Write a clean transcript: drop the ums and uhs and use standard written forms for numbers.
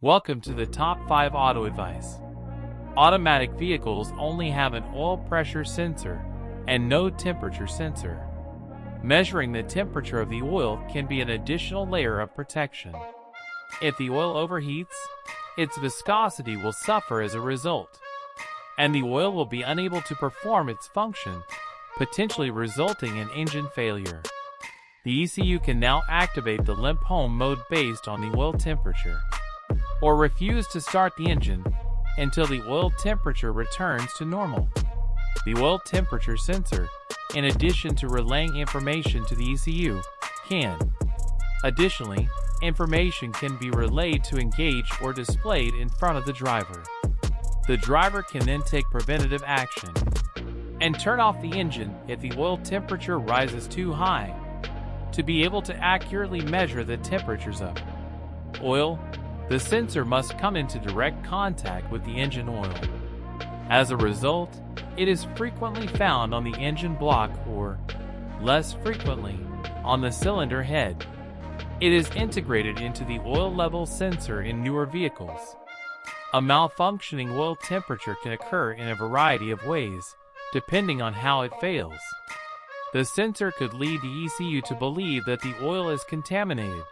Welcome to the Top 5 Auto Advice. Automatic vehicles only have an oil pressure sensor and no temperature sensor. Measuring the temperature of the oil can be an additional layer of protection. If the oil overheats, its viscosity will suffer as a result, and the oil will be unable to perform its function, potentially resulting in engine failure. The ECU can now activate the limp home mode based on the oil temperature, or refuse to start the engine until the oil temperature returns to normal. The oil temperature sensor, in addition to relaying information to the ECU, can. Additionally, information can be relayed to engage or displayed in front of the driver. The driver can then take preventative action and turn off the engine if the oil temperature rises too high. To be able to accurately measure the temperatures of oil, the sensor must come into direct contact with the engine oil. As a result, it is frequently found on the engine block or, less frequently, on the cylinder head. It is integrated into the oil level sensor in newer vehicles. A malfunctioning oil temperature can occur in a variety of ways, depending on how it fails. The sensor could lead the ECU to believe that the oil is contaminated,